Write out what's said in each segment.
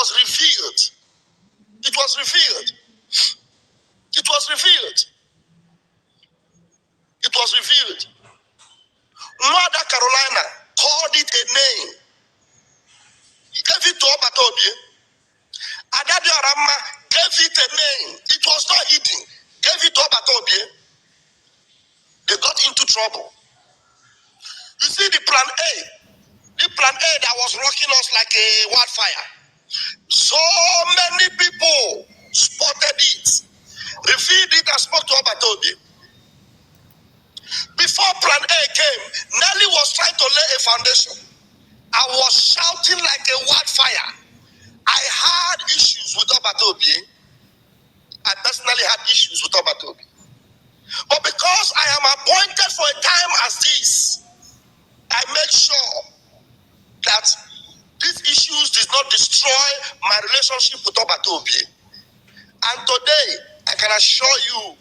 was revealed. It was revealed. It was revealed. It was revealed. Mother Carolina called it a name. He gave it to Obatobie. Adadi Arama gave it a name. It was not hidden. Gave it to Obatobie. They got into trouble. You see the plan A. The plan A that was rocking us like a wildfire. So many people spotted it, revealed it, and spoke to Obatobie. Before plan A came, Nelly was trying to lay a foundation. I was shouting like a wildfire. I had issues with Obatobie. I personally had issues with Obatobie. But because I am appointed for a time as this, I made sure that these issues did not destroy my relationship with Obatobie. And today, I can assure you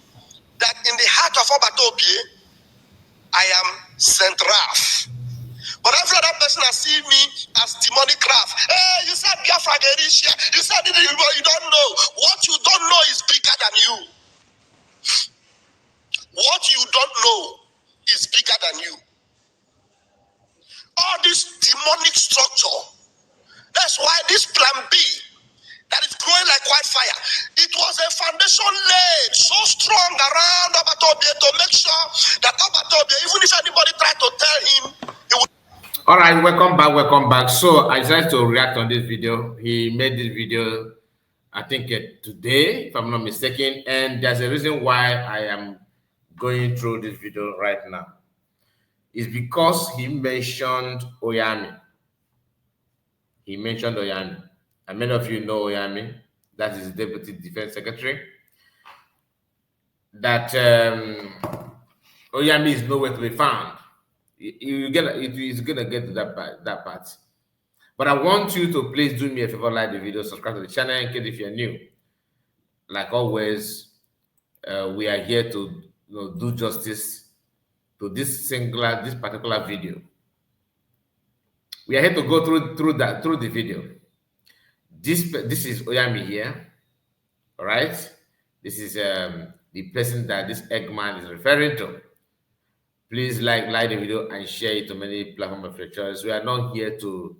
that in the heart of Obatobie, I am Saint Raf. But every other person has seen me as demonic craft. Hey, you said Biafra Gerisha. You said it, you don't know. What you don't know is bigger than you. What you don't know is bigger than you. All this demonic structure. That's why this plan B that is growing like wildfire. It was a foundation laid so strong around Obatobie to make sure that Obatobie, even if anybody tried to tell him, he would. All right, welcome back. So I decided to react on this video. He made this video, I think today, if I'm not mistaken, and there's a reason why I am going through this video right now. It's because he mentioned Oyami. He mentioned Oyami. And many of you know Oyami. That is Deputy Defense Secretary. That Oyami is nowhere to be found. It's gonna get to that part. But I want you to please do me a favor, like the video, subscribe to the channel in case if you're new. Like always, we are here to do justice to this particular video. We are here to go through the video. This is Oyami here. All right. This is the person that this Eggman is referring to. Please like the video and share it to many platforms of your choice. We are not here to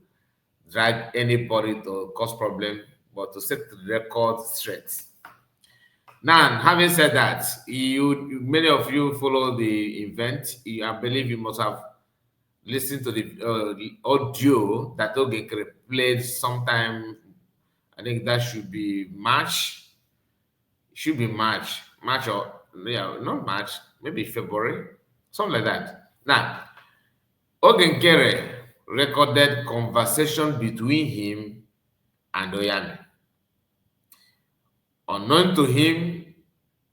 drag anybody to cause problem, but to set the record straight. Now, having said that, many of you follow the event. I believe you must have listened to the audio that Oge played sometime. I think that should be March. It should be March or not March, maybe February, something like that. Now, Ogenkere recorded conversation between him and Oyami. Unknown to him,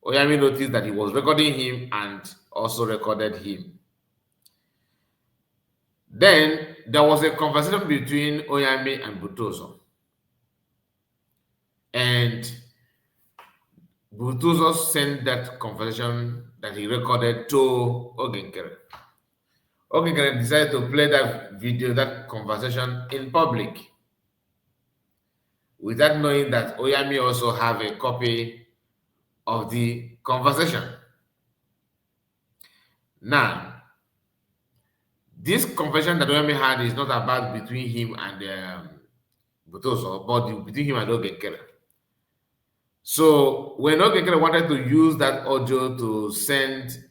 Oyami noticed that he was recording him and also recorded him. Then there was a conversation between Oyami and Butozo. And Butozo sent that conversation that he recorded to Ogenkere. Ogenkere decided to play that video, that conversation in public, without knowing that Oyami also have a copy of the conversation. Now, this conversation that Oyami had is not about between him and Butozo, but between him and Ogenkere. So when Ogenkere wanted to use that audio to send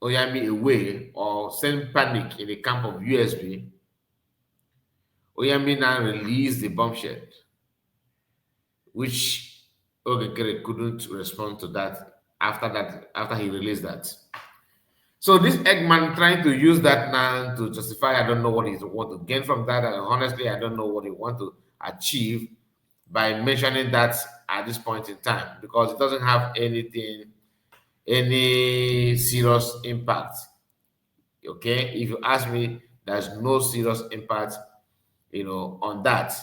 Oyami away or send panic in the camp of USB, Oyami now released the bombshell, which Ogenkere couldn't respond to that after he released that. So this Eggman trying to use that now to justify, I don't know what he want to gain from that. And honestly, I don't know what he want to achieve by mentioning that at this point in time, because it doesn't have any serious impact. Okay, if you ask me, there's no serious impact, on that.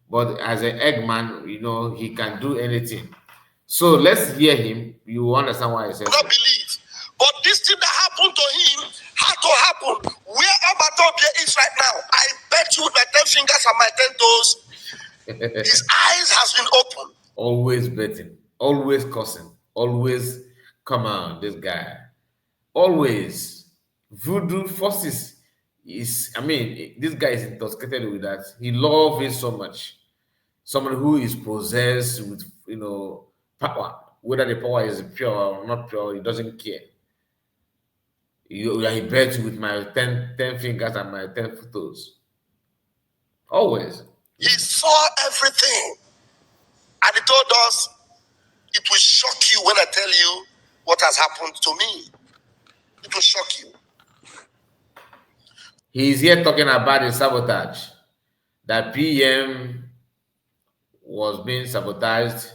But as an Eggman, he can do anything. So let's hear him. You understand why I said not believe. But this thing that happened to him had to happen. Where Obatobie is right now, I bet you with my 10 fingers and my 10 toes, His eyes has been opened. Always betting, always cussing, always, come on, this guy. Always. Voodoo forces is, I mean, this guy is intoxicated with that. He loves it so much. Someone who is possessed with, power, whether the power is pure or not pure, he doesn't care. I bet you with my ten fingers and my 10 toes. Always. He saw everything. And he told us, it will shock you when I tell you what has happened to me. It will shock you. He's here talking about the sabotage. That PM was being sabotaged.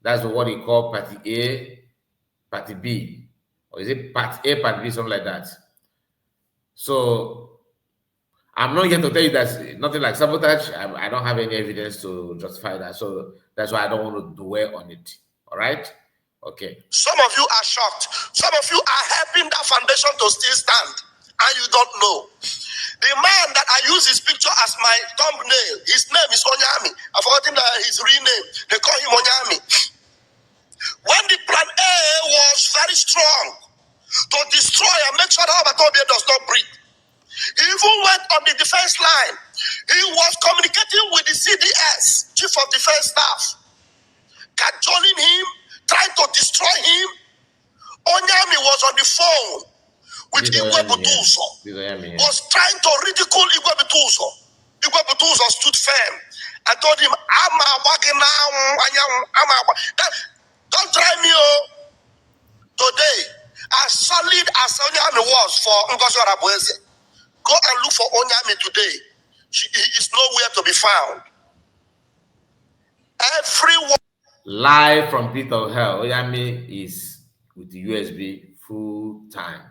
That's what he called Party A, Party B. Or is it Part A, Part B, something like that? So I'm not here to tell you that nothing like sabotage. I don't have any evidence to justify that. So that's why I don't want to dwell on it. All right? Okay. Some of you are shocked. Some of you are helping that foundation to still stand, and you don't know. The man that I use his picture as my thumbnail, his name is Onye. I've forgotten his real name. They call him Onye. When the plan A was very strong to destroy and make sure that Obatobia does not breathe, he even went on the defense line. He was communicating with the CDS, Chief of Defense Staff, cajoling him, trying to destroy him. Onyami was on the phone with Igwe Butuso, was trying to ridicule Igwe Butuso. Igwe Butuso stood firm and told him, don't try me, oh. Today, as solid as Onyami was for Ngozi Orabueze, go and look for Onyami today. He is nowhere to be found. Everyone. Live from pit of hell, Onyami is with the USB full time.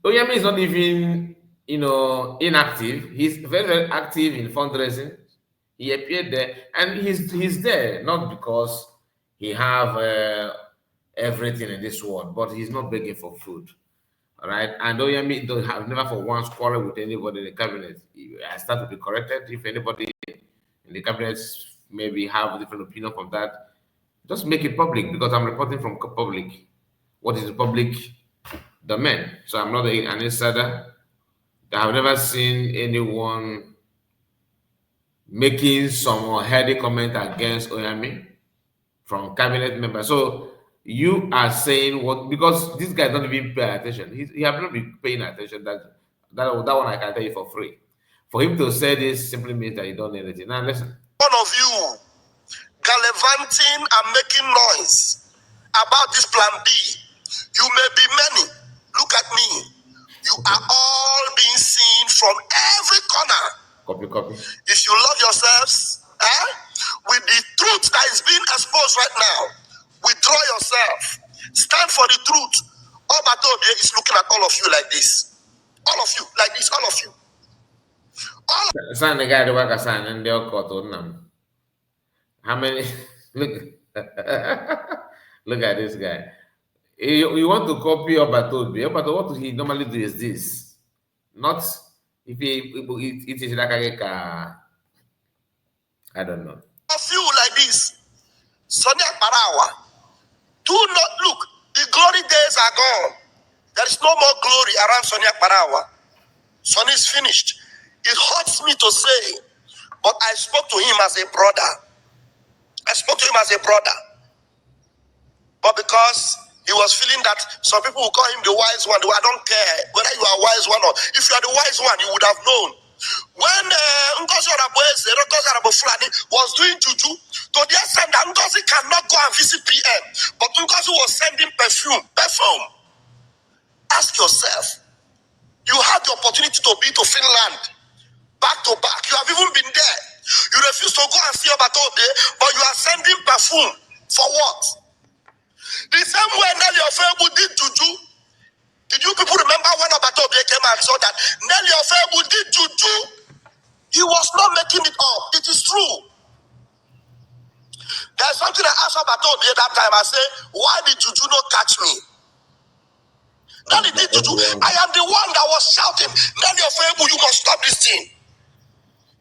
Onyami is not even, inactive. He's very, very active in fundraising. He appeared there, and he's there not because he have everything in this world, but he's not begging for food. All right, and Onyami don't have never for once quarrel with anybody in the cabinet. I start to be corrected if anybody in the cabinet maybe have a different opinion from that. Just make it public, because I'm reporting from public. What is the public domain? So I'm not an insider. I have never seen anyone making some heady comment against Onyami from cabinet members. So you are saying what? Because this guy don't even pay attention. He have not been paying attention. That one I can tell you for free. For him to say this simply means that he don't know anything. Now listen. One of you gallivanting and making noise about this plan B. You may be many. Look at me. You are all being seen from every corner. Copy. If you love yourselves, with the truth that is being exposed right now, withdraw yourself. Stand for the truth. Obatobia is looking at all of you like this. All of you, like this, all of you. Sign the guy the work sign and they'll cut on them. How many? Look, look at this guy. You want to copy Obatobia, but what he normally do is this. Not if it is like I don't know. A few like this. Sonia Barawa. Do not look. The glory days are gone. There is no more glory around Sonia Barawa. Sonia is finished. It hurts me to say, but I spoke to him as a brother. But because he was feeling that some people will call him the wise one, I don't care whether you are wise one or if you are the wise one, you would have known. When Ngozi Fulani was doing juju, to the extent that Ngozi cannot go and visit PM, but Ngozi was sending perfume. Ask yourself, you had the opportunity to be to Finland, back to back. You have even been there. You refuse to go and see Obatobia, but you are sending perfume. For what? The same way Nelly Ofebu did juju. Did you people remember when Obatobia came and saw that Nelly Ofebu did juju? He was not making it up. It is true. There's something I asked Obatobia that time. I say, why did juju not catch me? Nelly did juju. I am the one that was shouting, Nelly Ofebu, you must stop this thing.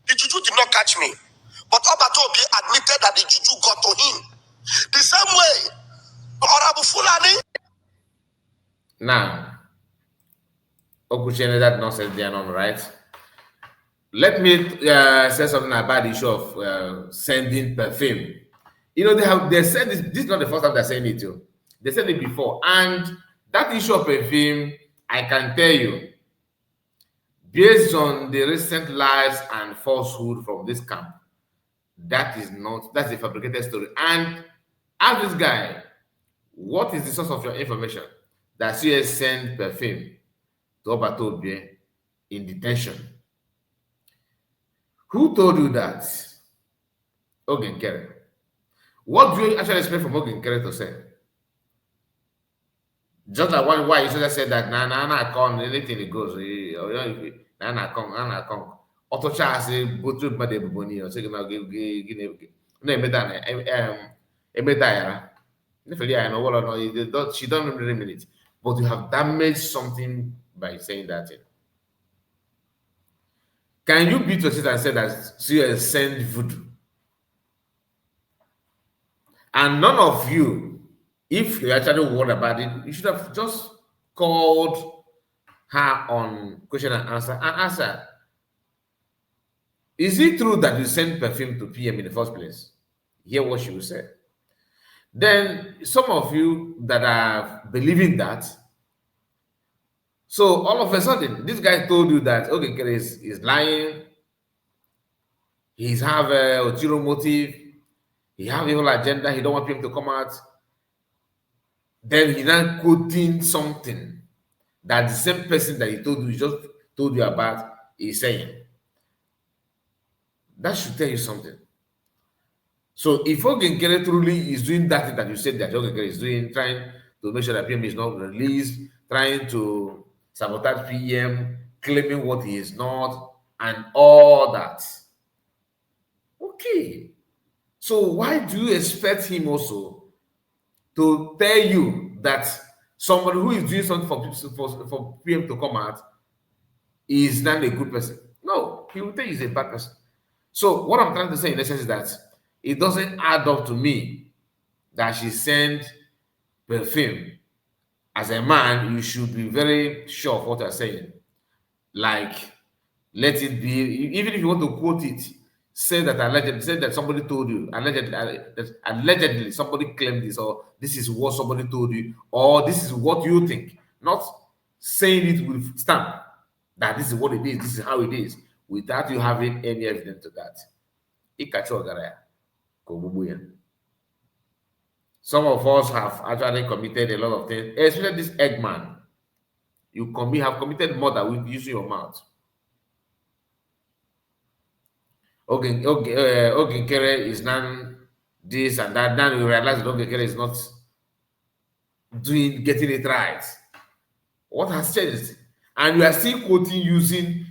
The juju did not catch me. But Now, Okuchene, that nonsense there, on right? Let me say something about the issue of sending perfume. You know, they said this. This is not the first time they're saying it too. They said it before, and that issue of perfume, I can tell you, based on the recent lies and falsehood from this camp, that's a fabricated story. And ask this guy, what is the source of your information that CS send perfume to Obatobie in detention? Who told you that? Ogenkere. What do you actually expect from Ogenkere to say? Just like why you should have said that na con anything it goes. Na con. Ọtụcha asị botu mmadụ ebubo n'ihe ọsị gị na gị na-emeta emeta ya nefere ya na ụwọrọ no she don't really mean it, but you have damaged something by saying that thing. Can you beat your chest and say that she sent voodoo? And none of you, if you actually worried about it, you should have just called her on question and asked her, is it true that you sent perfume to PM in the first place? Hear what she will say. Then some of you that are believing that, so all of a sudden, this guy told you that okay, is lying. He's have a ulterior motive. He have evil agenda. He don't want people to come out. Then he now quoting something that the same person that he just told you about is saying. That should tell you something. So if Ogenkere truly is doing that thing that you said that Ogenkere is doing, trying to make sure that PM is not released, trying to sabotage PM, claiming what he is not, and all that. Okay. So why do you expect him also to tell you that somebody who is doing something for PM to come out is not a good person? No, he will tell you he's a bad person. So what I'm trying to say in essence is that it doesn't add up to me that she sent perfume. As a man, you should be very sure of what you're saying. Like, let it be, even if you want to quote it, say that somebody told you, allegedly somebody claimed this, or this is what somebody told you, or this is what you think. Not saying it with stamp that this is what it is, this is how it is, without you having any evidence to that. Some of us have actually committed a lot of things, especially this Eggman. You have committed murder with using your mouth. Ogenkere is now this and that. Now you realize that Ogenkere is not getting it right. What has changed? And you are still quoting,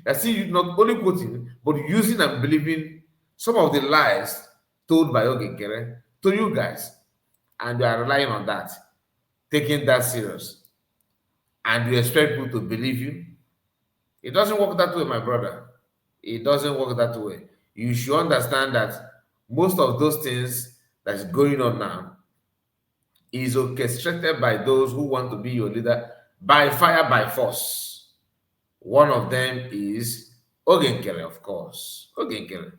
not only quoting, but using and believing some of the lies told by Ogenkere to you guys. And you are relying on that, taking that serious. And you expect people to believe you. It doesn't work that way, my brother. It doesn't work that way. You should understand that most of those things that's going on now is orchestrated by those who want to be your leader by fire, by force. One of them is Ogenkere, of course. Ogenkere.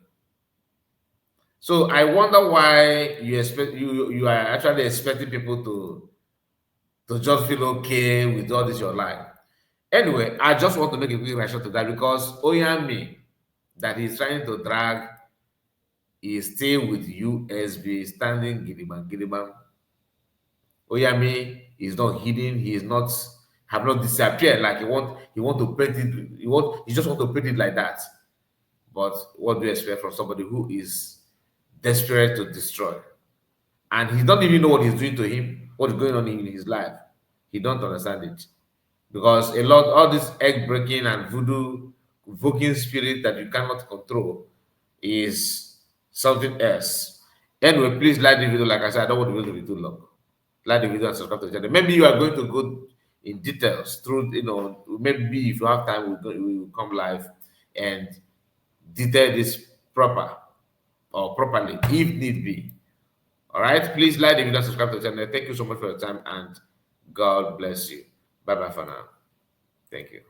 So I wonder why you are actually expecting people to just feel okay with all this your life. Anyway, I just want to make a quick reaction to that because Onye that he's trying to drag is still with USB, standing Gidibam. Onye is not hidden. He is not have not disappeared like he want to paint it. He just want to paint it like that. But what do you expect from somebody who is desperate to destroy? And he don't even know what he's doing to him, what's going on in his life. He don't understand it. Because all this egg breaking and voodoo invoking spirit that you cannot control is something else. Anyway, please like the video. Like I said, I don't want the video to be too long. Like the video and subscribe to the channel. Maybe you are going to go in details through, maybe if you have time, we will come live and detail this properly, if need be. All right, please like the video and subscribe to the channel. Thank you so much for your time and God bless you. Bye bye for now. Thank you.